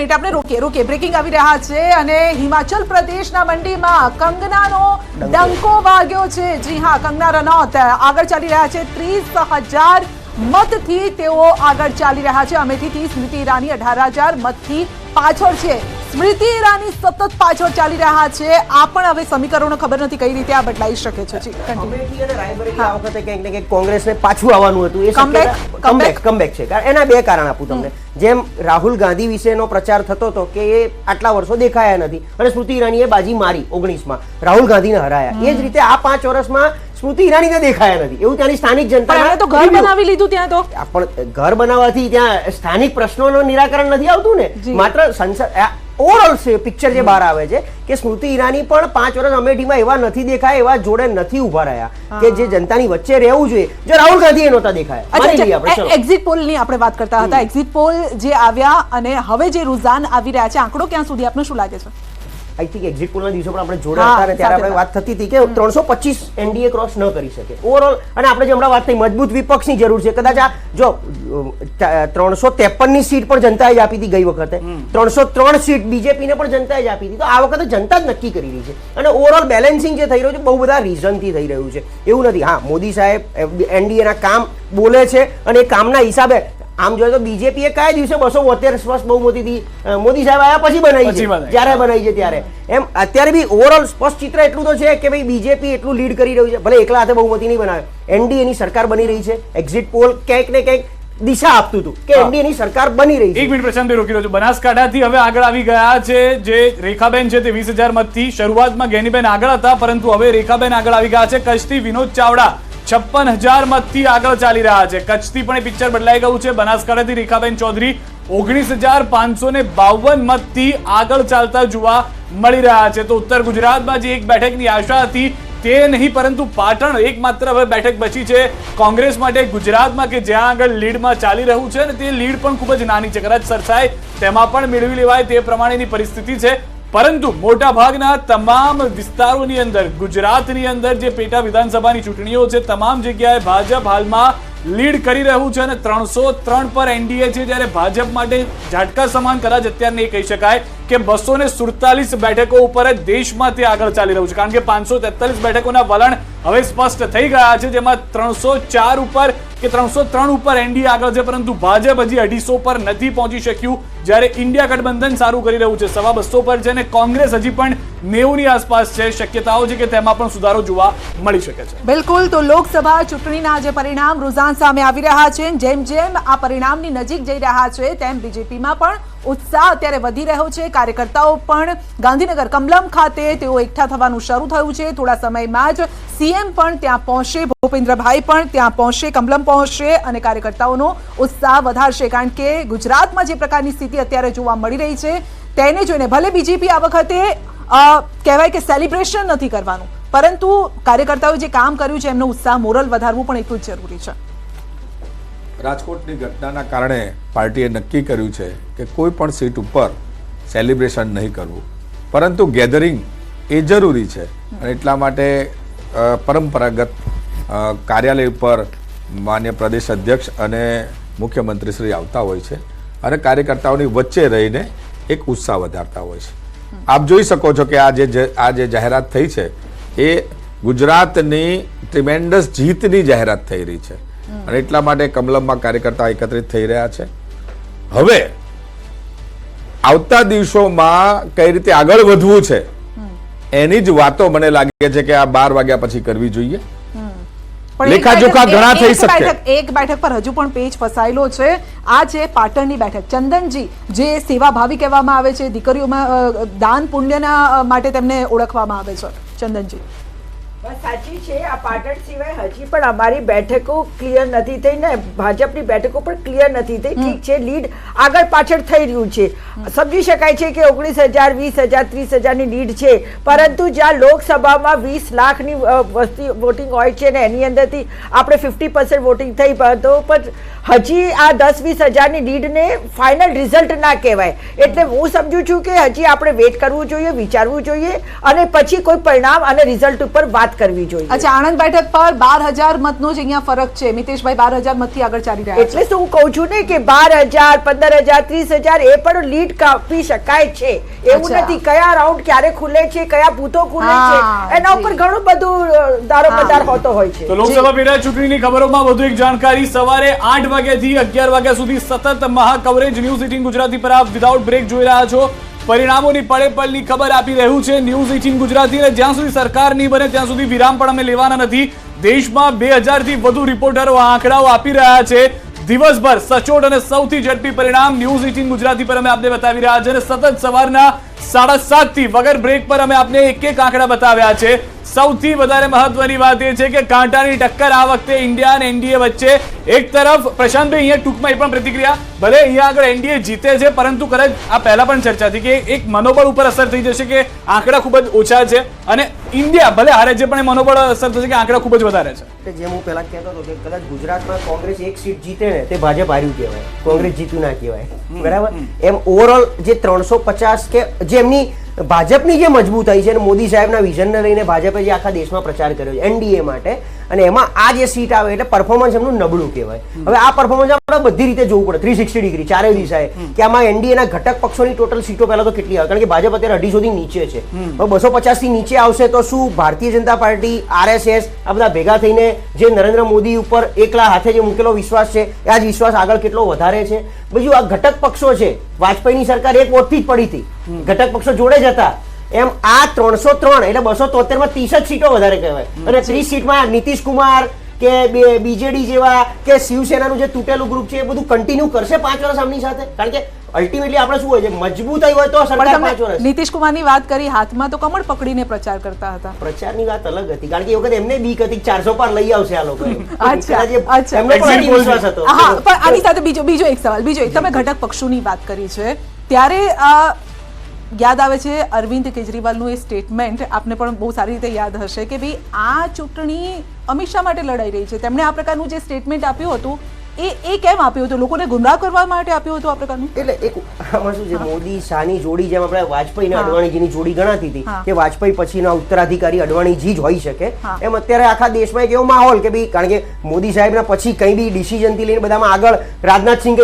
Minute આપણે રોકીએ breaking આવી રહ્યા છે અને હિમાચલ પ્રદેશના મંડીમાં કંગનાનો ડંકો વાગ્યો છે. જી હા, કંગના રનૌત આગળ ચાલી રહ્યા છે 30,000 મતથી તેઓ આગળ ચાલી રહ્યા છે. અમેઠીથી સ્મૃતિ ઈરાની 18,000 મતથી પાછળ છે. સ્મૃતિ ઈરાની સતત પાછળ ચાલી રહ્યા છે. આ પણ હવે સમીકરણો ખબર નથી કઈ રીતે આ બદલાઈ શકે છે. જી અમેઠી અને રાયબરેલી આ વખતે કંઈક ને કંઈક કોંગ્રેસને પાછું આવવાનું હતું. એ કમબેક છે. એના બે કારણ આપું તમને. જેમ રાહુલ ગાંધી વિશેનો પ્રચાર થતો હતો કે એ આટલા વર્ષો દેખાયા નથી અને સ્મૃતિ ઈરાનીએ બાજી મારી 19માં રાહુલ ગાંધીને હરાયા. એ જ રીતે આ 5 વર્ષમાં સ્મૃતિ ઈરાનીને દેખાયા નથી. એવું ત્યાંની સ્થાનિક જનતા તો ઘર બનાવી લીધું ત્યાં તો પણ ઘર બનાવવાથી ત્યાં સ્થાનિક પ્રશ્નોનું નિરાકરણ નથી આવતું ને. માત્ર સંસદ ઓવરઓલ પિક્ચર જે બહાર આવે છે કે સ્મૃતિ ઈરાની પણ 5 વર્ષ અમેઠીમાં એવા નથી દેખાય, એવા જોડે નથી ઉભા રહ્યા કે જે જનતાની વચ્ચે રહેવું જોઈએ. જો રાહુલ ગાંધી એ નહોતા દેખાયા. એક્ઝિટ પોલ ની આપણે વાત કરતા હતા. એક્ઝિટ પોલ જે આવ્યા અને હવે જે રુઝાન આવી રહ્યા છે, આંકડો ક્યાં સુધી આપને શું લાગે છે? આઈ થિંક એક્ઝિટ પોલના દિવસો પણ આપણે જોડે હતા અને ત્યારે આપણે વાત થતી હતી કે 325 એનડીએ ક્રોસ ન કરી શકે ઓવરઓલ. અને આપણે જે હમણાં વાત થઈ મજબૂત વિપક્ષની જરૂર છે. કદાચ આ જો 353 ની સીટ પણ જનતાએ જ આપી હતી ગઈ વખતે, 303 સીટ બીજેપીને પણ જનતાએ જ આપી હતી. તો આ વખતે જનતા જ નક્કી કરી રહી છે અને ઓવરઓલ બેલેન્સિંગ જે થઈ રહ્યું છે બહુ બધા રીઝનથી થઈ રહ્યું છે. એવું નથી. હા, મોદી સાહેબ એનડીએના કામ બોલે છે અને એ કામના હિસાબે આમ જોઈએ તો બીજેપીએ કયા દિવસે 272 સ્પષ્ટ બહુમતીથી મોદી સાહેબ આવ્યા પછી બનાવી છે, જ્યારે બનાવી છે ત્યારે. એમ અત્યારે બી ઓવરઓલ સ્પષ્ટ ચિત્ર એટલું તો છે કે ભાઈ બીજેપી એટલું લીડ કરી રહ્યું છે. ભલે એકલા હાથે બહુમતી નહીં બનાવે, એનડીએની સરકાર બની રહી છે. એક્ઝિટ પોલ ક્યાંક ને ક્યાંક દિશા આપતું હતું કે એનડીએની સરકાર બની રહી છે. એક મિનિટ પ્રશાંતભાઈ રોકી રહ્યો છું. બનાસકાંઠાથી હવે આગળ આવી ગયા છે જે રેખાબેન છે તે 20,000 મતથી. શરૂઆતમાં ગેનીબેન આગળ હતા પરંતુ હવે રેખાબેન આગળ આવી ગયા છે. કચ્છથી વિનોદ ચાવડા 56,000 મતથી આગળ ચાલી રહ્યા છે. કચ્છથી પણ પિક્ચર બદલાઈ ગયું છે. બનાસકાંઠાથી રેખાબેન ચૌધરી 19,552 મતથી આગળ ચાલતા જોવા મળી રહ્યા છે. તો ઉત્તર ગુજરાતમાં જે એક બેઠકની આશા હતી તે નહીં પરંતુ પાટણ એકમાત્ર હવે બેઠક બચી છે કોંગ્રેસ માટે ગુજરાતમાં કે જ્યાં આગળ લીડમાં ચાલી રહ્યું છે અને તે લીડ પણ ખૂબ જ નાની છે. કદાચ સરસાય તેમાં પણ મેળવી લેવાય તે પ્રમાણેની પરિસ્થિતિ છે. પરંતુ મોટા ભાગના તમામ વિસ્તારોની અંદર ગુજરાતની અંદર જે પેટા વિધાનસભાની ચૂંટણીઓ છે તમામ જગ્યાએ ભાજપ હાલમાં લીડ કરી રહ્યું છે અને 303 પર એનડીએ છે. જ્યારે ભાજપ માટે ઝાટકા સમાન કદાચ અત્યારે નહીં કહી શકાય કે 247 બેઠકો ઉપર જ દેશમાં તે આગળ ચાલી રહ્યું છે. કારણ કે 543 બેઠકોના વલણ હવે સ્પષ્ટ થઈ ગયા છે જેમાં 304 ઉપર કે 303 ઉપર એનડીએ આગળ છે પરંતુ ભાજપ હજી 250 પર નથી પહોંચી શક્યું. જ્યારે ઇન્ડિયા ગઠબંધન સારું કરી રહ્યું છે 250 પર છે અને કોંગ્રેસ હજી પણ 90 ની આસપાસ છે. શક્યતાઓ છે કે તેમાં પણ સુધારો જોવા મળી શકે છે. બિલકુલ. તો લોકસભા ચૂંટણીના જે પરિણામ રુઝાન સામે આવી રહ્યા છે, જેમ જેમ આ પરિણામની નજીક જઈ રહ્યા છે તેમ બીજેપીમાં પણ ઉત્સાહ અત્યારે વધી રહ્યો છે. કાર્યકર્તાઓ પણ ગાંધીનગર કમલમ ખાતે તેઓ એકઠા થવાનું શરૂ થયું છે. થોડા સમયમાં જ સીએમ પણ ત્યાં પહોંચશે, ભૂપેન્દ્રભાઈ પણ ત્યાં પહોંચશે, કમલમ પહોંચશે અને કાર્યકર્તાઓનો ઉત્સાહ વધારશે. કારણ કે ગુજરાતમાં જે પ્રકારની સ્થિતિ અત્યારે જોવા મળી રહી છે તેને જોઈને ભલે બીજેપી આ વખતે કહેવાય કે સેલિબ્રેશન નથી કરવાનું પરંતુ કાર્યકર્તાઓએ જે કામ કર્યું છે એમનો ઉત્સાહ મોરલ વધારવું પણ એટલું જ જરૂરી છે. રાજકોટની ઘટનાના કારણે પાર્ટીએ નક્કી કર્યું છે કે કોઈ પણ સીટ ઉપર સેલિબ્રેશન નહીં કરવું પરંતુ ગેધરિંગ એ જરૂરી છે. અને એટલા માટે પરંપરાગત કાર્યાલય ઉપર માન્ય પ્રદેશ અધ્યક્ષ અને મુખ્યમંત્રી શ્રી આવતા હોય છે અને કાર્યકર્તાઓની વચ્ચે રહીને એક ઉત્સાહ વધારતા હોય છે. આપ જોઈ શકો છો કે આ જે જાહેરાત થઈ છે એ ગુજરાતની ટ્રીમેન્ડસ જીતની જાહેરાત થઈ રહી છે અને એટલા માટે કમલમમાં કાર્યકર્તા એકત્રિત થઈ રહ્યા છે. હવે આવતા દિવસોમાં કઈ રીતે આગળ વધવું છે એની જ વાતો મને લાગે છે કે આ 12 વાગ્યા પછી કરવી જોઈએ. લેખાજોખા ઘણા થઈ શકે. એક બેઠક પર હજુ પણ પેચ ફસાયેલો છે. આ છે પાટણની બેઠક. ચંદનજી જે સેવાભાવી કહેવામાં આવે છે, દીકરીઓમાં દાન પુણ્યના માટે તેમને ઓળખવામાં આવે છે. ચંદનજી બસ સાચી છે. આ પાટણ સિવાય હજી પણ અમારી બેઠકો ક્લિયર નથી થઈ ને ભાજપની બેઠકો પણ ક્લિયર નથી થઈ. ઠીક છે, લીડ આગળ પાછળ થઈ રહ્યું છે. સમજી શકાય છે કે 19,000 20,000 30,000 ની લીડ છે પરંતુ જ્યાં લોકસભામાં 20 લાખની વસ્તી વોટિંગ હોય છે ને એની અંદરથી આપણે 50% વોટિંગ થઈ તો પણ હજી આ 10-20,000 ની લીડને ફાઇનલ રિઝલ્ટ ના કહેવાય. એટલે હું સમજુ છું કે હજી આપણે વેઇટ કરવું જોઈએ, વિચારવું જોઈએ અને પછી કોઈ પરિણામ અને રિઝલ્ટ ઉપર વાત વાત કરવી જોઈએ. અચ્છા, આણંદ બેઠક પર 12,000 મતનો જ અહીંયા ફરક છે. મિતેશભાઈ 12,000 મતથી આગળ ચાલી રહ્યા છે. એટલે તો હું કહું છું ને કે 12,000, 15,000, 30,000 એ પણ લીડ કાપી શકાય છે. એવું અચ્છા. નથી કયા રાઉન્ડ ક્યારે ખુલે છે, કયા બૂથો ખુલે હા, છે, એના ઉપર જી. ઘણું બધું દારોમદાર હોતો હોય છે. તો લોકસભા પેટા ચૂંટણીની ખબરોમાં વધુ એક જાણકારી. સવારે 8 વાગ્યાથી 11 વાગ્યા સુધી સતત મહા કવરેજ ન્યૂઝ 18 ગુજરાતી પર આપ વિધાઉટ બ્રેક જોઈ રહ્યા છો. પરિણામોની પળે પળની ખબર આપી રહ્યું છે ન્યૂઝ 18 ગુજરાતી. અને જ્યાં સુધી સરકાર નહીં બને ત્યાં સુધી વિરામ પણ અમે લેવાના નથી. દેશમાં 2000 થી વધુ રિપોર્ટરો આંકડાઓ આપી રહ્યા છે. દિવસભર સચોટ અને સૌથી ઝડપી પરિણામ ન્યૂઝ 18 ગુજરાતી પર અમે આપને બતાવી રહ્યા છે. અને સતત સવારના 7:30 થી વગર બ્રેક પર અમે આપને એક એક આંકડા બતાવ્યા છે. સૌથી વધારે મહત્વની વાત એ છે કે કાંટાની ટક્કર આ વખતે ઇન્ડિયા અને એનડીએ વચ્ચે. એક તરફ પ્રશાંતભાઈ અહીંયા ટૂંકમાં એ પણ પ્રતિક્રિયા, ભલે અહીંયા આગળ એનડીએ જીતે છે પરંતુ કદાચ આ પહેલા પણ ચર્ચા હતી કે એક મનોબળ ઉપર અસર થઈ જશે કે આંકડા ખૂબ જ ઓછા છે અને ઇન્ડિયા ભલે હારે છે પણ એ મનોબળ અસર થશે કે આંકડા ખૂબ જ વધારે છે. કે જેમ હું પહેલા કહેતો હતો કે કદાચ ગુજરાતમાં કોંગ્રેસ એક સીટ જીતે ને તે ભાજપ હાર્યું કહેવાય, કોંગ્રેસ જીત્યું ના કહેવાય, બરાબર. એમ ઓવરઓલ જે 350 કે જે એમની ભાજપની જે મજબૂતાઈ છે અને મોદી સાહેબના વિઝનને લઈને ભાજપે જે આખા દેશમાં પ્રચાર કર્યો છે એનડીએ માટે, અને એમાં આ જે સીટ આવે એટલે પરફોર્મન્સ એમનું નબળું કહેવાય. હવે આ પરફોર્મન્સ આપણે બધી રીતે જોવું પડે 360 ડિગ્રી ચારે દિશાએ કે આમાં એનડીએના ઘટક પક્ષોની ટોટલ સીટો પહેલા તો કેટલી આવે, કારણ કે ભાજપ અત્યારે 250 થી નીચે છે. હવે 250 થી નીચે આવશે તો શું ભારતીય જનતા પાર્ટી, આરએસએસ આ બધા ભેગા થઈને જે નરેન્દ્ર મોદી ઉપર એકલા હાથે જે મૂકેલો વિશ્વાસ છે આ જ વિશ્વાસ આગળ કેટલો વધારે છે. બીજું આ ઘટક પક્ષો છે, વાજપેયીની સરકાર એક વોટથી જ પડી હતી, ઘટક પક્ષો જોડે જ હતા. એમ આ 303 એટલે 273 માં 30 જ સીટો વધારે કહેવાય. અને 30 સીટમાં નીતિશ કુમાર કે બીજેડી જેવા કે શિવસેનાનું જે તૂટેલું ગ્રુપ છે એ બધું કન્ટિન્યુ કરશે 5 વર્ષ આમની સાથે, કારણ કે અલ્ટિમેટલી આપણે શું હોય છે મજબૂતાઈ હોય તો સરકાર 5 વર્ષ. નીતિશ કુમારની વાત કરી, હાથમાં તો કમળ પકડીને પ્રચાર કરતા હતા. પ્રચારની વાત અલગ હતી, કારણ કે એ વખત એમને બીક હતી 400 પાર લઈ આવશે આ લોકો. અચ્છા, અચ્છા. એમને પણ આટલી વિશ્વાસ હતો. હા, પણ આની સાથે બીજો એક સવાલ, તમે ઘટક પક્ષોની વાત કરી છે ત્યારે યાદ આવે છે અરવિંદ કેજરીવાલનું એ સ્ટેટમેન્ટ, આપને પણ બહુ સારી રીતે યાદ હશે કે ભાઈ આ ચૂંટણી અમિત શાહ માટે લડાઈ રહી છે. તેમણે આ પ્રકારનું જે સ્ટેટમેન્ટ આપ્યું હતું એ કેમ આપ્યું હતું? લોકોને ગુમરાહ કરવા માટે આપ્યું હતું આ પ્રકારનું? એટલે એક આમાં શું છે, મોદી શાહની જોડી જેમ આપણે વાજપેયી અને અડવાણીજીની જોડી ગણાતી હતી કે વાજપેયી પછીના ઉત્તરાધિકારી અડવાણીજી જ હોઈ શકે, એમ અત્યારે આખા દેશમાં એક એવો માહોલ કે ભાઈ, કારણ કે મોદી સાહેબના પછી કંઈ બી ડિસિઝન થી લઈને બધામાં આગળ રાજનાથસિંહ કે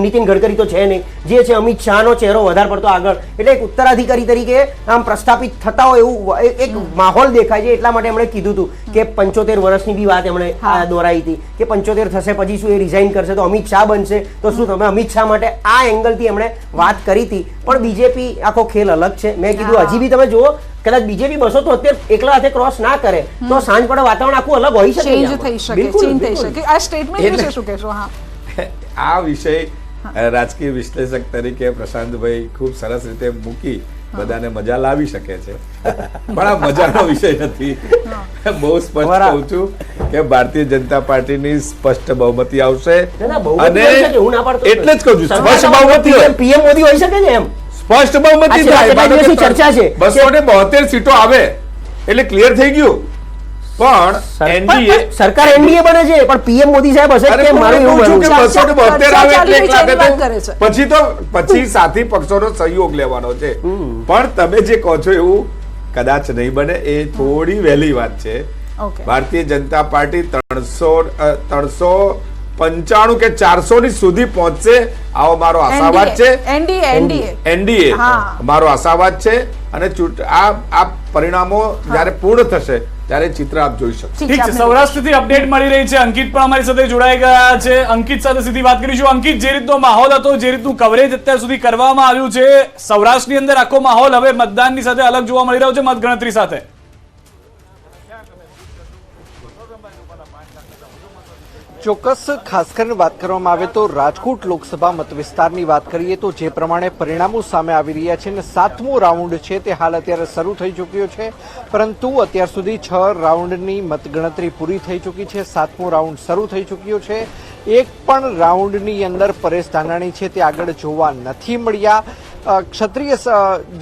નીતિન ગડકરી તો છે નહીં, જે છે અમિત શાહનો ચહેરો વધારે પડતો આગળ, એટલે એક ઉત્તરાધિકારી તરીકે આમ પ્રસ્થાપિત થતા હોય એવું એક માહોલ દેખાય છે. એટલા માટે એમણે કીધું હતું કે 75 વર્ષની બી વાત એમણે દોરાઈ હતી કે 75 થશે પછી શું એ રિઝાઇન કરશે તો અમિત શાહ બનશે, તો શું તમે અમિત શાહ માટે આ એંગલથી એમણે વાત કરી હતી. પણ બીજેપી આખો ખેલ અલગ છે. મેં કીધું હજી બી તમે જુઓ, કદાચ બીજેપી 273 એકલા હાથે ક્રોસ ના કરે તો સાંજ પડે વાતાવરણ આખું અલગ હોઈ શકે, ચેન્જ થઈ શકે, ચેન્જ થઈ શકે. આ સ્ટેટમેન્ટ વિશે શું કહેશો? હા, આ વિષય રાજકીય વિશ્લેષક તરીકે પ્રશાંતભાઈ ખૂબ સરસ રીતે મૂકી બધાને મજા લાવી શકે છે, પણ આ મજાનો વિષય નથી. બહુ સ્પષ્ટ કહું છું કે ભારતીય જનતા પાર્ટીની સ્પષ્ટ બહુમતી આવશે અને એટલે જ કહું છું સ્પષ્ટ બહુમતી. પીએમ મોદી હોઈ શકે ને, એમ સ્પષ્ટ બહુમતી થાય. ચર્ચા છે 272 સીટો આવે એટલે ક્લિયર થઈ ગયું. પણ એનડીએ સરકાર એનડીએ બને છે પણ પીએમ મોદી સાહેબ હશે કે મારું એવું છું કે બનવું છે. 272 આવે એટલે એક લાગે વાત કરે છે. પછી સાથી પક્ષોનો સહયોગ લેવાનો છે. પણ તમે જે કહો છો એવું કદાચ નહીં બને, એ થોડી વહેલી વાત છે. ઓકે. ભારતીય જનતા પાર્ટી 395 કે 400 ની સુધી પહોંચશે આવો મારો આશાવાદ છે. એનડીએ મારો આશાવાદ છે. અને આ પરિણામો જ્યારે પૂર્ણ થશે ત્યારે ચિત્ર આપ જોઈ શકશો. ઠીક છે, સૌરાષ્ટ્રથી અપડેટ મળી રહી છે. અંકિત પણ અમારી સાથે જોડાઈ ગયા છે. અંકિત સાથે સીધી વાત કરીશું. અંકિત, જે રીતનો માહોલ હતો, જે રીતનું કવરેજ અત્યાર સુધી કરવામાં આવ્યું છે, સૌરાષ્ટ્રની અંદર આખો માહોલ હવે મતદાનની સાથે અલગ જોવા મળી રહ્યો છે, મતગણતરી સાથે. ચોક્કસ, ખાસ કરીને વાત કરવામાં આવે તો રાજકોટ લોકસભા મતવિસ્તારની વાત કરીએ તો જે પ્રમાણે પરિણામો સામે આવી રહ્યા છે અને 7મો રાઉન્ડ છે તે હાલ અત્યારે શરૂ થઈ ચૂક્યો છે, પરંતુ અત્યાર સુધી 6 રાઉન્ડની મતગણતરી પૂરી થઈ ચૂકી છે, 7મો રાઉન્ડ શરૂ થઈ ચૂક્યો છે. એક પણ રાઉન્ડની અંદર પરેશ ધાનાણી છે તે આગળ જોવા નથી મળ્યા. ક્ષત્રિય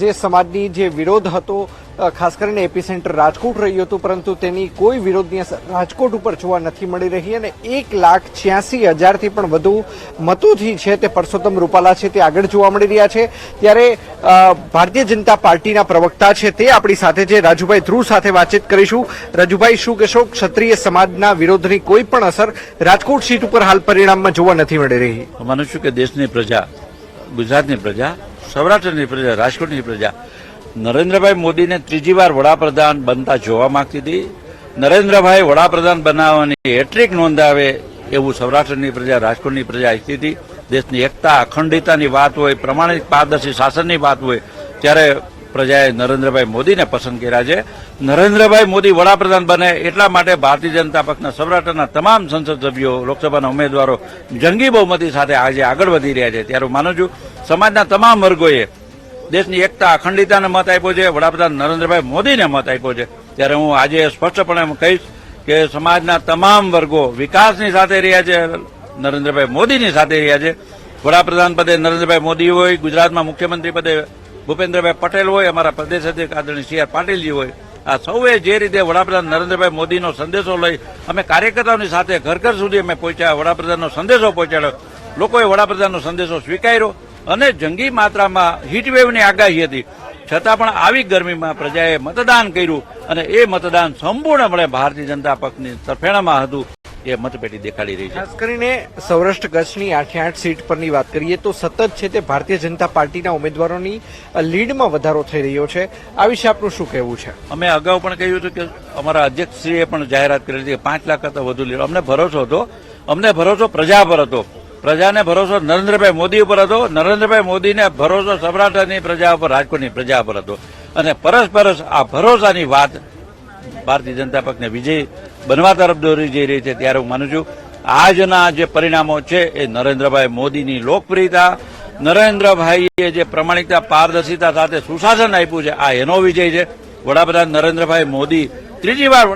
જે સમાજની જે વિરોધ હતો ખાસ કરીને એપિસેન્ટર રાજકોટ રહ્યું હતું, પરંતુ તેની કોઈ વિરોધની અસર રાજકોટ ઉપર જોવા નથી મળી રહી અને 1,86,000થી પણ વધુ મતોથી છે તે પરસોત્તમ રૂપાલા છે તે આગળ જોવા મળી રહ્યા છે. ત્યારે ભારતીય જનતા પાર્ટીના પ્રવક્તા છે તે આપણી સાથે છે, રાજુભાઈ ધ્રુવ સાથે વાતચીત કરીશું. રાજુભાઈ, શું કહેશો, ક્ષત્રિય સમાજના વિરોધની કોઈ પણ અસર રાજકોટ સીટ ઉપર હાલ પરિણામમાં જોવા નથી મળી રહી? માનું છું કે દેશની પ્રજા, ગુજરાતની પ્રજા, સૌરાષ્ટ્રની પ્રજા, રાજકોટની પ્રજા નરેન્દ્રભાઈ મોદીને ત્રીજી વાર વડાપ્રધાન બનતા જોવા માંગતી હતી. નરેન્દ્રભાઈ વડાપ્રધાન બનાવવાની હેટ્રિક નોંધાવે એવું સૌરાષ્ટ્રની પ્રજા, રાજકોટની પ્રજા ઈચ્છતી હતી. દેશની એકતા, અખંડિતતાની વાત હોય, પ્રમાણિક પારદર્શી શાસનની વાત હોય, ત્યારે પ્રજાએ નરેન્દ્રભાઈ મોદીને પસંદ કર્યા છે. નરેન્દ્રભાઈ મોદી વડાપ્રધાન બને એટલા માટે ભારતીય જનતા પક્ષના સૌરાષ્ટ્રના તમામ સંસદ સભ્યો, લોકસભાના ઉમેદવારો જંગી બહુમતી સાથે આજે આગળ વધી રહ્યા છે. ત્યારે હું માનું છું સમાજના તમામ વર્ગોએ દેશની એકતા, અખંડિતતાને મત આપ્યો છે, વડાપ્રધાન નરેન્દ્રભાઈ મોદીને મત આપ્યો છે. ત્યારે હું આજે સ્પષ્ટપણે કહીશ કે સમાજના તમામ વર્ગો વિકાસની સાથે રહ્યા છે, નરેન્દ્રભાઈ મોદીની સાથે રહ્યા છે. વડાપ્રધાન પદે નરેન્દ્રભાઈ મોદી હોય, ગુજરાતમાં મુખ્યમંત્રી પદે ભૂપેન્દ્રભાઈ પટેલ હોય, અમારા પ્રદેશ અધ્યક્ષ આદરણીય સી આર પાટીલજી હોય, આ સૌએ જે રીતે વડાપ્રધાન નરેન્દ્રભાઈ મોદીનો સંદેશો લઈ અમે કાર્યકર્તાઓની સાથે ઘર ઘર સુધી અમે પહોંચ્યા, વડાપ્રધાનનો સંદેશો પહોંચાડ્યો, લોકોએ વડાપ્રધાનનો સંદેશો સ્વીકાર્યો અને જંગી માત્રામાં હીટવેવની આગાહી હતી, છતાં પણ આવી ગરમીમાં પ્રજાએ મતદાન કર્યું અને એ મતદાન સંપૂર્ણપણે ભારતીય જનતા પક્ષની તરફેણમાં હતું. એ મતપેટી દેખાડી રહી છે. ખાસ કરીને સૌરાષ્ટ્ર કચ્છની 8 સીટ પરની વાત કરીએ તો સતત છે તે ભારતીય જનતા પાર્ટીના ઉમેદવારોની લીડમાં વધારો થઈ રહ્યો છે. આ વિશે આપનું શું કહેવું છે? અમે અગાઉ પણ કહ્યું હતું કે અમારા અધ્યક્ષશ્રીએ પણ જાહેરાત કરી હતી કે 5 લાખ કરતાં વધુ લીડ. અમને ભરોસો હતો, અમને ભરોસો પ્રજા પર હતો, પ્રજાને ભરોસો નરેન્દ્રભાઈ મોદી ઉપર હતો, નરેન્દ્રભાઈ મોદીને ભરોસો સૌરાષ્ટ્રની પ્રજા ઉપર, રાજકોટની પ્રજા પર હતો અને પરસ્પરસ આ ભરોસાની વાત ભારતીય જનતા પક્ષને વિજય બનવા તરફ દોરી જઈ રહી છે. ત્યારે હું માનું છું આજના જે પરિણામો છે એ નરેન્દ્રભાઈ મોદીની લોકપ્રિયતા, નરેન્દ્રભાઈએ જે પ્રમાણિકતા, પારદર્શિતા સાથે સુશાસન આપ્યું છે, આ એનો વિજય છે. વડાપ્રધાન નરેન્દ્રભાઈ મોદી ત્રીજી વાર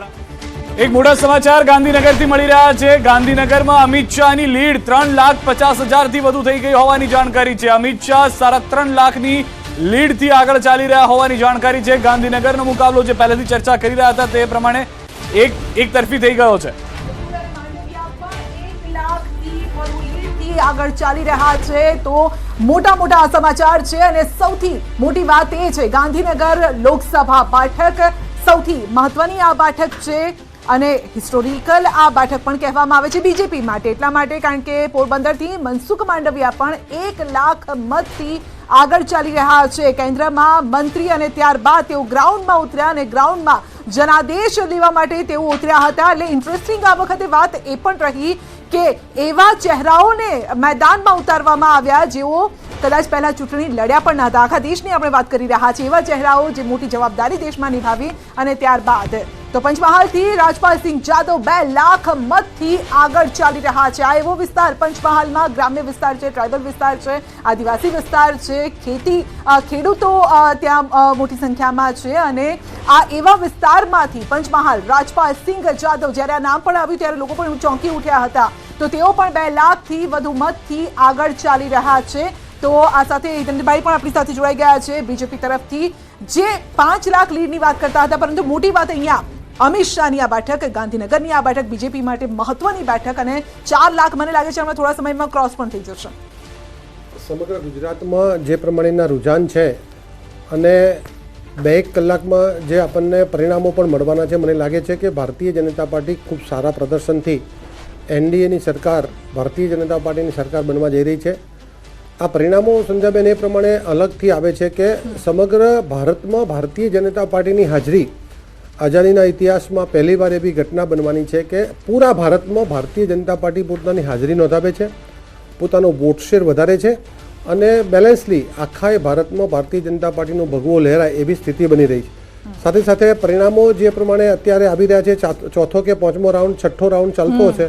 એક મોટા સમાચાર ગાંધીનગરથી મળી રહ્યા છે. ગાંધીનગરમાં અમિત શાહની લીડ 3,50,000થી વધુ થઈ ગઈ હોવાની જાણકારી છે. અમિત શાહ 3.5 લાખની લીડથી આગળ ચાલી રહ્યા હોવાની જાણકારી છે. ગાંધીનગરનો મુકાબલો જે પહેલેથી ચર્ચા કરી રહ્યા હતા તે પ્રમાણે એક તરફી થઈ ગયો છે. આગળ ચાલી રહ્યા છે તો મોટા સમાચાર છે અને સૌથી મોટી વાત એ છે ગાંધીનગર લોકસભા બેઠક સૌથી મહત્વની આ બેઠક છે અને હિસ્ટોરિકલ આ બેઠક પણ કહેવામાં આવે છે બીજેપી માટે. એટલા માટે કારણ કે પોરબંદરથી મનસુખ માંડવિયા પણ 1 લાખ મતથી આગળ ચાલી રહ્યા છે. કેન્દ્રમાં મંત્રી અને ત્યારબાદ તેઓ ગ્રાઉન્ડમાં ઉતર્યા અને ગ્રાઉન્ડમાં જનાદેશ લેવા માટે તેઓ ઉતર્યા હતા. એટલે ઇન્ટરેસ્ટિંગ આ વખતે વાત એ પણ રહી કે એવા ચહેરાઓને મેદાનમાં ઉતારવામાં આવ્યા જેઓ કદાચ પહેલા ચૂંટણી લડ્યા પણ ન હતા. આખા દેશની આપણે વાત કરી રહ્યા છીએ, એવા ચહેરાઓ જે મોટી જવાબદારી દેશમાં નિભાવી અને ત્યારબાદ તો પંચમહાલથી રાજપાલસિંહ જાદવ 2 લાખ મતથી આગળ ચાલી રહ્યા છે. આ એવો વિસ્તાર પંચમહાલમાં ગ્રામ્ય વિસ્તાર છે, ટ્રાઇબલ વિસ્તાર છે, આદિવાસી વિસ્તાર છે, ખેડૂતો ત્યાં મોટી સંખ્યામાં છે અને આ એવા વિસ્તારમાંથી પંચમહાલ રાજપાલસિંહ જાદવ જ્યારે આ નામ પણ આવ્યું ત્યારે લોકો પણ ચોંકી ઉઠ્યા હતા. તો તેઓ પણ 2 લાખથી વધુ મતથી આગળ ચાલી રહ્યા છે. તો આ સાથે હિતેન્દ્રભાઈ પણ આપણી સાથે જોડાઈ ગયા છે બીજેપી તરફથી, જે 5 લાખ લીડની વાત કરતા હતા. પરંતુ મોટી વાત અહીંયા અમિત શાહની આ બેઠક, ગાંધીનગરની આ બેઠક બીજેપી માટે મહત્વની બેઠક અને 4 લાખ મને લાગે છે હમણાં થોડા સમયમાં ક્રોસ પણ થઈ જશે. સમગ્ર ગુજરાતમાં જે પ્રમાણેના રુઝાન છે અને 2 કલાકમાં જે આપણને પરિણામો પણ મળવાના છે, મને લાગે છે કે ભારતીય જનતા પાર્ટી ખૂબ સારા પ્રદર્શનથી એનડીએની સરકાર, ભારતીય જનતા પાર્ટીની સરકાર બનવા જઈ રહી છે. આ પરિણામો સંજયબેન એ પ્રમાણે અલગથી આવે છે કે સમગ્ર ભારતમાં ભારતીય જનતા પાર્ટીની હાજરી આઝાદીના ઇતિહાસમાં પહેલીવાર એવી ઘટના બનવાની છે કે પૂરા ભારતમાં ભારતીય જનતા પાર્ટી પોતાની હાજરી નોંધાવે છે, પોતાનો વોટ શેર વધારે છે અને બેલેન્સલી આખા ભારતમાં ભારતીય જનતા પાર્ટીનો ભગવો લહેરાય એવી સ્થિતિ બની રહી છે. સાથે સાથે પરિણામો જે પ્રમાણે અત્યારે આવી રહ્યા છે, 4થો કે 5મો રાઉન્ડ, 6ઠ્ઠો રાઉન્ડ ચાલતો છે,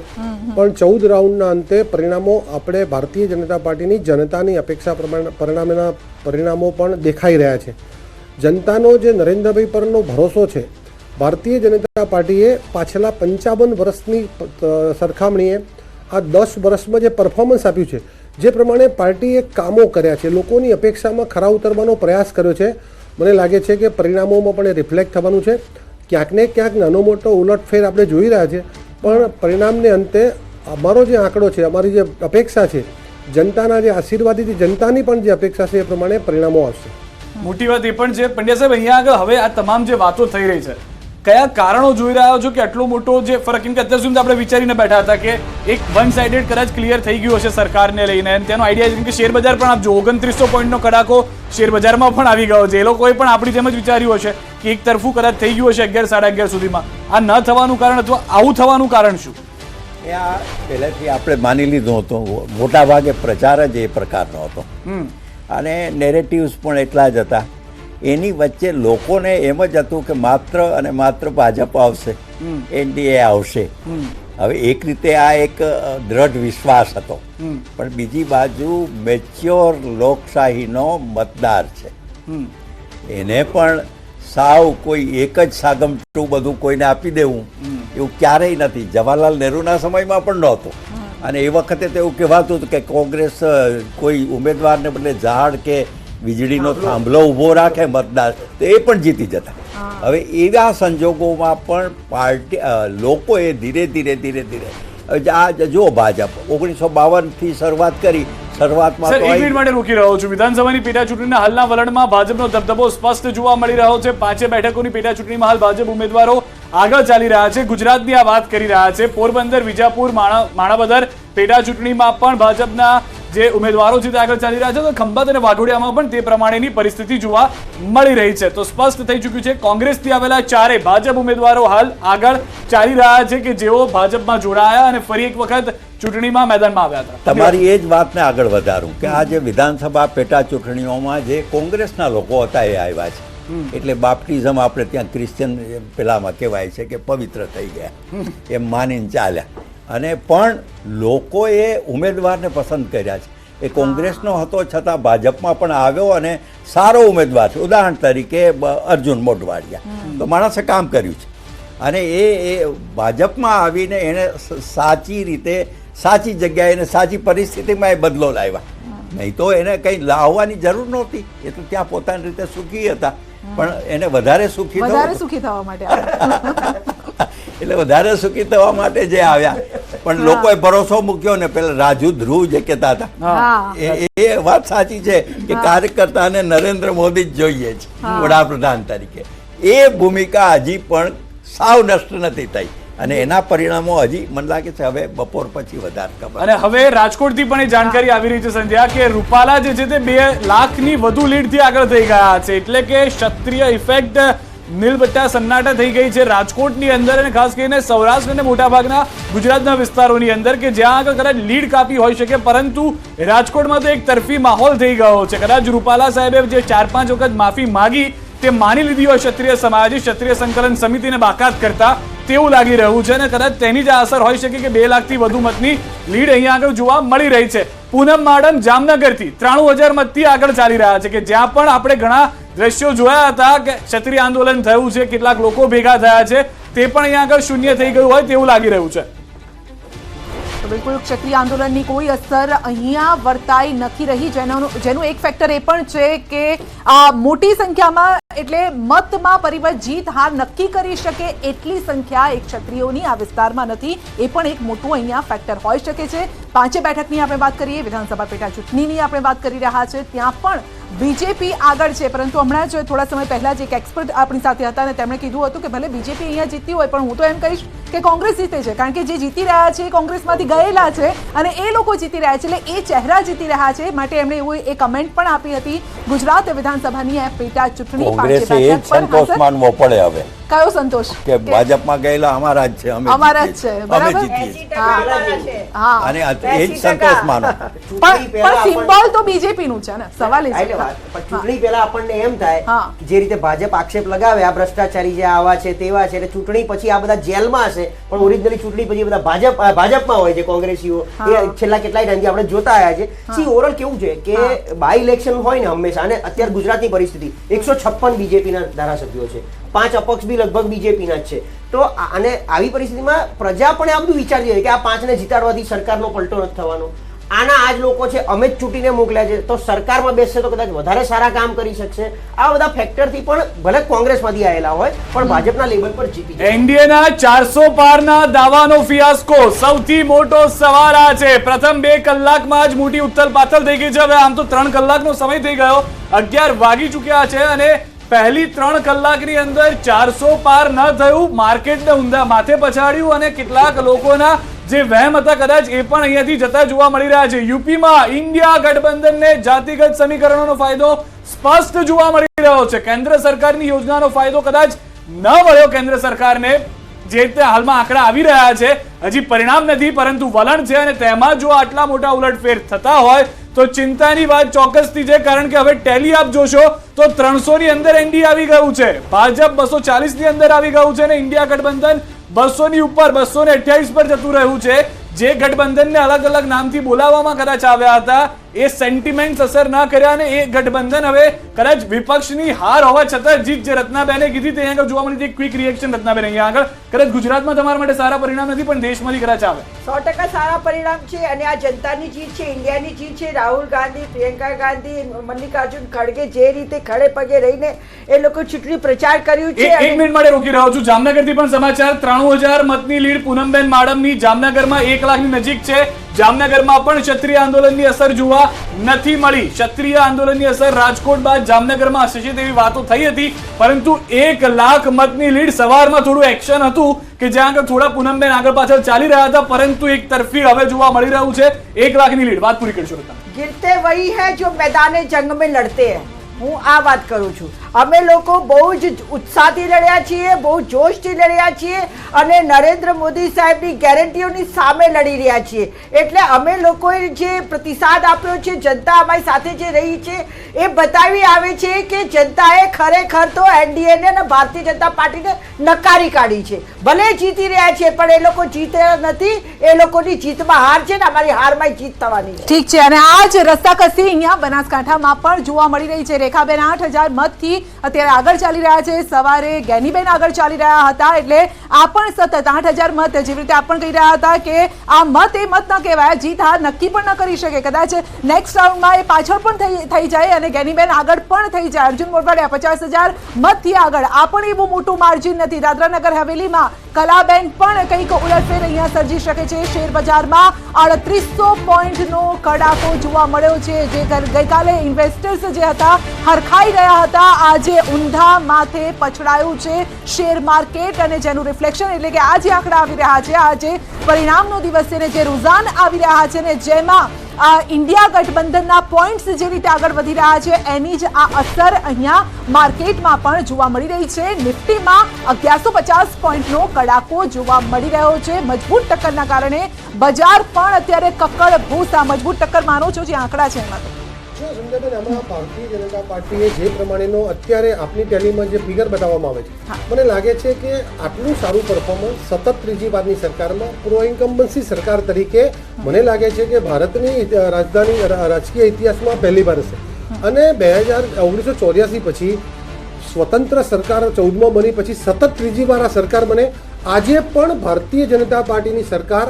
પણ 14 રાઉન્ડના અંતે પરિણામો આપણે ભારતીય જનતા પાર્ટીની જનતાની અપેક્ષા પ્રમાણે પરિણામો પણ દેખાઈ રહ્યા છે. જનતાનો જે નરેન્દ્રભાઈ પરનો ભરોસો છે, ભારતીય જનતા પાર્ટીએ પાછલા 55 વર્ષની સરખામણીએ આ 10 વર્ષમાં જે પરફોર્મન્સ આપ્યું છે જે પ્રમાણે પાર્ટીએ કામો કર્યા છે, લોકોની અપેક્ષામાં ખરા ઉતરવાનો પ્રયાસ કર્યો છે, મને લાગે છે કે પરિણામોમાં પણ એ રિફ્લેક્ટ થવાનું છે. ક્યાંક ને ક્યાંક નાનો મોટો ઉલટફેર આપણે જોઈ રહ્યા છે, પણ પરિણામને અંતે અમારો જે આંકડો છે, અમારી જે અપેક્ષા છે, જનતાના જે આશીર્વાદથી જનતાની પણ જે અપેક્ષા છે એ પ્રમાણે પરિણામો આવશે. મોટી વાત એ પણ છે પંડ્યા સાહેબ, અહીંયા આગળ હવે આ તમામ જે વાતો થઈ રહી છે, કયા કારણો જોઈ રહ્યા છો કે આટલો મોટો જે ફરક? કેમ કે અત્યાર સુધી આપણે વિચારીને બેઠા હતા કે એક વન સાઇડેડ કદાચ ક્લિયર થઈ ગયું હશે સરકારને લઈને, અને તેનો આઈડિયા છે કે શેર બજાર પણ આપ જો 2900 પોઈન્ટનો કડાકો શેર બજારમાં પણ આવી ગયો છે. એ લોકોએ પણ આપણી જેમ જ વિચાર્યું હશે કે એક તરફું કદાચ થઈ ગયું હશે 11 સાડા 11 સુધીમાં. આ ન થવાનું કારણ અથવા આવું થવાનું કારણ શું? એ આ પહેલેથી આપણે માની લીધું હતું, મોટા ભાગે પ્રચાર જ એ પ્રકારનો હતો અને નેરેટિવ્સ પણ એટલા જ હતા. એની વચ્ચે લોકોને એમ જ હતું કે માત્ર અને માત્ર ભાજપ આવશે, એનડીએ આવશે. હવે એક રીતે આ એક દ્રઢ વિશ્વાસ હતો, પણ બીજી બાજુ મેચ્યોર લોકશાહીનો મતદાર છે, એને પણ સાવ કોઈ એક જ સાગમટું બધું કોઈને આપી દેવું એવું ક્યારેય નથી. જવાહરલાલ નહેરુના સમયમાં પણ નહોતું. અને એ વખતે તો એવું કહેવાતું હતું કે કોંગ્રેસ કોઈ ઉમેદવારને બદલે ઝાડ કે વીજળીનો થાંભલો ઊભો રાખે મતદાર તો એ પણ જીતી જતા. હવે એવા સંજોગોમાં પણ પાર્ટી લોકોએ ધીરે ધીરે આ જો ભાજપ 1952થી શરૂઆત કરી, શરૂઆતમાં સર એક મિનિટ માટે રોકી રહ્યો છું. વિધાનસભાની પેટા ચૂંટણીના હાલના વલણમાં ભાજપનો દબદબો સ્પષ્ટ જોવા મળી રહ્યો છે. 5 બેઠકોની પેટા ચૂંટણીમાં હાલ ભાજપ ઉમેદવારો આગળ ચાલી રહ્યા છે. ગુજરાતની આ વાત કરી રહ્યા છે. પોરબંદર, વિજાપુર, માણાવદર પેટા ચૂંટણીમાં પણ ભાજપના જે ઉમેદવારો છે તે આગળ ચાલી રહ્યા છે. તો ખંભાત અને વાઘોડિયામાં પણ તે પ્રમાણેની પરિસ્થિતિ જોવા મળી રહી છે. તો સ્પષ્ટ થઈ ચૂક્યું છે કોંગ્રેસથી આવેલા 4 ભાજપ ઉમેદવારો હાલ આગળ ચાલી રહ્યા છે કે જેઓ ભાજપમાં જોડાયા અને ફરી એક વખત ચૂંટણીમાં મેદાનમાં આવ્યા હતા. તમારી એ જ વાતને આગળ વધારું કે આ જે વિધાનસભા પેટા ચૂંટણીઓમાં જે કોંગ્રેસના લોકો હતા એ આવ્યા છે. એટલે બાપ્ટિઝમ આપણે ત્યાં ક્રિશ્ચિયન પેલામાં કહેવાય છે કે પવિત્ર થઈ ગયા એમ માનીને ચાલ્યા. અને પણ લોકોએ ઉમેદવારને પસંદ કર્યા છે. એ કોંગ્રેસનો હતો છતાં ભાજપમાં પણ આવ્યો અને સારો ઉમેદવાર છે. ઉદાહરણ તરીકે અર્જુન મોઢવાડિયા તો માણસે કામ કર્યું છે અને એ ભાજપમાં આવીને એણે સાચી રીતે સાચી જગ્યાએ એને સાચી પરિસ્થિતિમાં એ બદલો લાવ્યા. નહીં તો એને કંઈ લાવવાની જરૂર નહોતી. એ તો ત્યાં પોતાની રીતે સુખી હતા, પણ એને વધારે સુખી થવા માટે એટલે વધારે સુખી થવા માટે જે આવ્યા. પણ લોકોએ ભરોસો મૂક્યો ને પેલા રાજુ ધ્રુવ જે કહેતા હતા એ વાત સાચી છે કે કાર્યકર્તાને નરેન્દ્ર મોદી જ જોઈએ છે વડાપ્રધાન તરીકે. એ ભૂમિકા હજી પણ સાવ નષ્ટ નથી થઈ અને એના પરિણામો હજી મને લાગે છે હવે બપોર પછી વધારે ખબર. અને હવે રાજકોટથી પણ એ જાણકારી આવી રહી છે સંધ્યા કે રૂપાલા જે છે તે 2 લાખની વધુ લીડથી આગળ થઈ ગયા છે. એટલે કે ક્ષત્રિય ઇફેક્ટ નીલબટ્ટા સન્નાટા થઈ ગઈ છે રાજકોટની અંદર અને ખાસ કરીને સૌરાષ્ટ્ર અને મોટાભાગના ગુજરાતના વિસ્તારોની અંદર કે જ્યાં આગળ કદાચ લીડ કાપી હોઈ શકે, પરંતુ રાજકોટમાં તો એક તરફી માહોલ થઈ ગયો છે. કદાચ રૂપાલા સાહેબે જે 4-5 વખત માફી માગી તે માની લીધી હોય ક્ષત્રિય સમાજે, ક્ષત્રિય સંકલન સમિતિને બાકાત કરતા તેવું લાગી રહ્યું છે અને કદાચ તેની જ અસર હોઈ શકે કે 2 લાખથી વધુ મતની લીડ અહીંયા આગળ જોવા મળી રહી છે. પૂનમ માડમ જામનગરથી 93,000 મતથી આગળ ચાલી રહ્યા છે કે જ્યાં પણ આપણે ઘણા દ્રશ્યો જોયા હતા કે ક્ષત્રિય આંદોલન થયું છે, કેટલાક લોકો ભેગા થયા છે, તે પણ અહીંયા આગળ શૂન્ય થઈ ગયું હોય તેવું લાગી રહ્યું છે. તો બિલકુલ ક્ષત્રિય આંદોલનની કોઈ અસર અહીંયા વર્તાઈ નથી રહી, જેનું એક ફેક્ટર એ પણ છે કે મોટી સંખ્યામાં એટલે મતમાં પરિબળ જીત હાર નક્કી કરી શકે એટલી સંખ્યા એક ક્ષત્રિયોની આ વિસ્તારમાં નથી. એ પણ એક મોટું અહીંયા ફેક્ટર હોઈ શકે છે. 5 બેઠકની આપણે વાત કરીએ, વિધાનસભા પેટા ચૂંટણીની આપણે વાત કરી રહ્યા છે, ત્યાં પણ બીજેપી આગળ છે. પરંતુ હમણાં જ થોડા સમય પહેલા જ એક એક્સપર્ટ આપણી સાથે હતા અને તેમણે કીધું હતું કે ભલે બીજેપી અહીંયા જીતી હોય પણ હું તો એમ કહીશ કે કોંગ્રેસ જીતે છે, કારણ કે જે જીતી રહ્યા છે કોંગ્રેસમાંથી ગયેલા છે અને એ લોકો જીતી રહ્યા છે, એટલે એ ચહેરા જીતી રહ્યા છે. માટે એમણે એવું એ કમેન્ટ પણ આપી હતી. ગુજરાત વિધાનસભાની આ પેટા ચૂંટણી કોંગ્રેસે એ જ સંતોષ માનવો પડે હવે. કયો સંતોષ? કે ભાજપમાં ગયેલા અમારા જ છે, અમારા જ છે, બરાબર. અને એ જ સંતોષ માનો. પણ સિમ્બોલ તો બીજેપી નું છે ને, સવાલ એ છે. ચૂંટણી પહેલા આપણને એમ થાય જે રીતે ભાજપ આક્ષેપ લગાવે આ ભ્રષ્ટાચારી જે આવા છે તેવા છે, એટલે ચૂંટણી પછી આ બધા જેલમાં હશે, પણ ઓરિજિનલી ચૂંટણી પછી બધા ભાજપમાં હોય છે કોંગ્રેસીઓ. એ છેલ્લા કેટલાય ટાઈમથી આપણે જોતા આવ્યા છે. સી ઓવરઓલ કેવું છે કે બાય ઇલેક્શન હોય ને હંમેશા, અને અત્યારે ગુજરાતની પરિસ્થિતિ 156 બીજેપીના ધારાસભ્યો છે, 5 અપક્ષ બી લગભગ બીજેપીના જ છે. તો અને આવી પરિસ્થિતિમાં પ્રજા પણ આ બધું વિચારતી હોય કે આ 5ને જીતાડવાથી સરકારનો પલટો નથી થવાનો. આના આ જ લોકો છે, અમે જ ચૂંટીને મોકલ્યા છે, તો સરકારમાં બેસશે તો કદાચ વધારે સારા કામ કરી શકશે. આ બધા ફેક્ટરથી પણ ભલે કોંગ્રેસમાંથી આવેલા હોય પણ ભાજપના લેવલ પર જીતી જાય. એનડીએના 400 પારના દાવાનો ફિયાસ્કો. સૌથી મોટો સવાલ આ છે, પ્રથમ 2 કલાકમાં જ મોટી ઉથલપાથલ થઈ ગઈ છે. હવે આમ તો 3 કલાકનો સમય થઈ ગયો, 11 વાગી ચૂક્યા છે અને પહેલી 3 કલાકની અંદર 400 પાર ન થયું, માર્કેટને ઊંધા માથે પછાડ્યું અને કેટલાક લોકોના જે વહેમ હતા કદાચ એ પણ અહીંયાથી જતા જોવા મળી રહ્યા છે. યુપીમાં ઇન્ડિયા ગઠબંધનને જાતિગત સમીકરણોનો ફાયદો સ્પષ્ટ જોવા મળી રહ્યો છે. કેન્દ્ર સરકારની યોજનાનો ફાયદો કદાચ ન મળ્યો કેન્દ્ર સરકારને, જે રીતે હાલમાં આંકડા આવી રહ્યા છે. હજી પરિણામ નથી પરંતુ વલણ છે અને તેમાં જો આટલા મોટા ઉલટફેર થતા હોય તો ચિંતાની વાત ચોક્કસથી છે, કારણ કે હવે ટેલી આપ જોશો તો 300 ની અંદર એનડીએ આવી ગયું છે, ભાજપ 240 ની અંદર આવી ગયું છે અને ઇન્ડિયા ગઠબંધન 200 ની ઉપર 228 પર જતું રહ્યું છે. જે ગઠબંધનને અલગ અલગ નામથી બોલાવવામાં કદાચ આવ્યા હતા એ સેન્ટિમેન્ટ અસર ના કર્યા અને એ ગઠબંધન હવે કદાચ વિપક્ષની હાર હોવા છતાં જીત જે રત્નાબેને કીધી તે આગળ જોવા મળી હતી. ક્વિક રિએક્શન રત્નાબેન અહીંયા આગળ. કદાચ ગુજરાતમાં તમારા માટે સારા પરિણામ નથી પણ દેશમાંથી કદાચ આવે. 100% સારા પરિણામ છે અને આ જનતાની જીત છે, ઇન્ડિયાની જીત છે. રાહુલ ગાંધી, પ્રિયંકા ગાંધી, મલ્લિકાર્જુન ખડગે જે રીતે ખડે પગે રહીને એ લોકો ચૂંટણી પ્રચાર કર્યું છે. એક મિનિટ માટે રોકી રહ્યો છું. જામનગરથી પણ સમાચાર, 93,000 મતની લીડ પૂનમબેન માડમની જામનગરમાં 1 લાખની નજીક છે. જામનગરમાં પણ ક્ષત્રિય આંદોલનની અસર જોવા નથી મળી. ક્ષત્રિય આંદોલનની અસર રાજકોટ બાદ જામનગરમાં હશે તેવી વાતો થઈ હતી, પરંતુ 1 લાખ મતની લીડ. સવારમાં થોડું એક્શન હતું કે જ્યાં આગળ થોડા પૂનમબેન આગળ પાછળ ચાલી રહ્યા હતા, પરંતુ એક તરફી હવે જોવા મળી રહ્યું છે. 1 લાખની લીડ. વાત પૂરી કરશો તમે. गिरते वही है जो मैदान जंग में लड़ते हैं. હું આ વાત કરું છું. અમે લોકો બહુ જ ઉત્સાહથી લડ્યા છીએ, બહુ જોશથી લડ્યા છીએ અને નરેન્દ્ર મોદી સાહેબની ગેરંટીઓની સામે લડી રહ્યા છીએ. એટલે અમે લોકોએ જે પ્રતિસાદ આપ્યો છે, જનતા અમારી સાથે જે રહી છે એ બતાવી આવે છે કે જનતાએ ખરેખર તો એનડીએને અને ભારતીય જનતા પાર્ટીને નકારી કાઢી છે. ભલે જીતી રહ્યા છે પણ એ લોકો જીત્યા નથી, એ લોકોની જીતમાં હાર છે ને અમારી હારમાં જીત થવાની છે. ઠીક છે, અને આ જ રસ્તાકસી અહીંયા બનાસકાંઠામાં પણ જોવા મળી રહી છે. રેખાબેન 8,000 મતથી અત્યારે આગળ ચાલી રહ્યા છે. સવારે જ્ઞાનીબેન આગળ ચાલી રહ્યા હતા, એટલે આ પણ સતત 8,000 મત. જેવી રીતે આપ પણ કહી રહ્યા હતા કે આ મત એ મત ન કહેવાય, જીત હાર નક્કી પણ ન કરી શકે. કદાચ નેક્સ્ટ રાઉન્ડમાં એ પાછળ પણ થઈ જાય અને જ્ઞાનીબેન આગળ પણ થઈ જાય. અર્જુન મોઢવાડિયા 50,000 મતથી આગળ, આ પણ એવું મોટું માર્જિન નથી. દાદરાનગર હવેલીમાં કલાબેન પણ કંઈક ઉલટફેર અહીંયા સર્જી શકે છે. શેર બજારમાં 3800 પોઈન્ટનો કડાકો જોવા મળ્યો છે. જે ગઈકાલે ઇન્વેસ્ટર્સ જે હતા હરખાઈ રહ્યા હતા, આજે ઊંધા માથે પછડાયું છે શેર માર્કેટ અને જેનું રિફ્લેક્શન એટલે કે આજે આંકડા આવી રહ્યા છે, આજે પરિણામનો દિવસ છે ને જે રુઝાન આવી રહ્યા છે ને જેમાં ઇન્ડિયા ગઠબંધનના પોઈન્ટ્સ જે રીતે આગળ વધી રહ્યા છે એની જ આ અસર અહીંયા માર્કેટમાં પણ જોવા મળી રહી છે. નિફ્ટીમાં 1150 પોઈન્ટનો કડાકો જોવા મળી રહ્યો છે. મજબૂત ટક્કરના કારણે બજાર પણ અત્યારે કક્કડ ભૂસા મજબૂત ટક્કર માનો છો જે આંકડા છે એમાં. સંજયબેન, આમાં ભારતીય જનતા પાર્ટીએ જે પ્રમાણેનો અત્યારે આપની ટેલીમાં જે ફિગર બતાવવામાં આવે છે, મને લાગે છે કે આટલું સારું પરફોર્મન્સ સતત ત્રીજી વારની સરકારમાં પ્રો ઇન્કમ્બન્સી સરકાર તરીકે મને લાગે છે કે ભારતની રાજધાની રાજકીય ઇતિહાસમાં પહેલી વાર હશે. અને 1984 પછી સ્વતંત્ર સરકાર 14માં બની પછી સતત ત્રીજી વાર આ સરકાર બને. આજે પણ ભારતીય જનતા પાર્ટીની સરકાર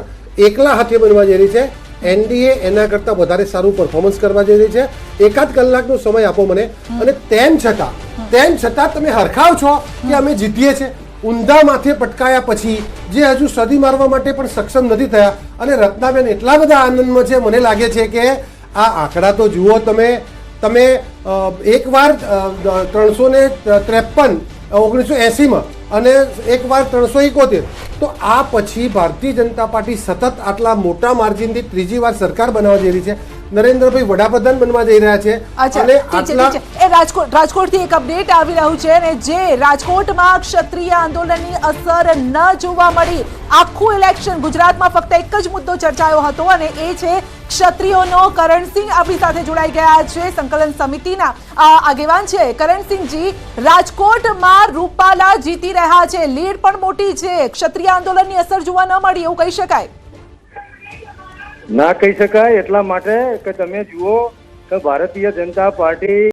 એકલા હાથે બનવા જઈ રહી છે. એનડીએ એના કરતાં વધારે સારું પરફોર્મન્સ કરવા જઈ રહી છે. 1 કલાકનો સમય આપો મને, અને તેમ છતાં તમે હરખાવ છો કે અમે જીતીએ છીએ. ઊંધા માથે પટકાયા પછી જે હજુ સદી મારવા માટે પણ સક્ષમ નથી થયા. અને રત્નાબેન એટલા બધા આનંદમાં છે, મને લાગે છે કે આ આંકડા તો જુઓ તમે એકવાર 353 1980માં અને એકવાર 371. તો આ પછી ભારતીય જનતા પાર્ટી સતત આટલા મોટા માર્જિનથી ત્રીજી વાર સરકાર બનાવવા જઈ રહી છે. નરેન્દ્રભાઈ વડાપ્રધાન બનવા જઈ રહ્યા છે. અને આટલા એ રાજકોટથી એક અપડેટ આવી રહ્યું છે અને જે રાજકોટમાં ક્ષત્રિય આંદોલનની અસર ન જોવા મળી. આખું ઇલેક્શન ગુજરાતમાં ફક્ત એક જ મુદ્દો ચર્ચાયો હતો અને એ છે ક્ષત્રિયોનો. કરણસિંહ આપણી સાથે જોડાઈ ગયા છે, સંકલન સમિતિના આગેવાન છે કરણસિંહજી. રાજકોટમાં રૂપાલા જીતી રહ્યા છે, લીડ પણ મોટી છે. ક્ષત્રિય આંદોલનની અસર જોવા ન મળી એવું કહી શકાય? ના કહી શકાય, એટલા માટે કે તમે જુઓ કે ભારતીય જનતા પાર્ટી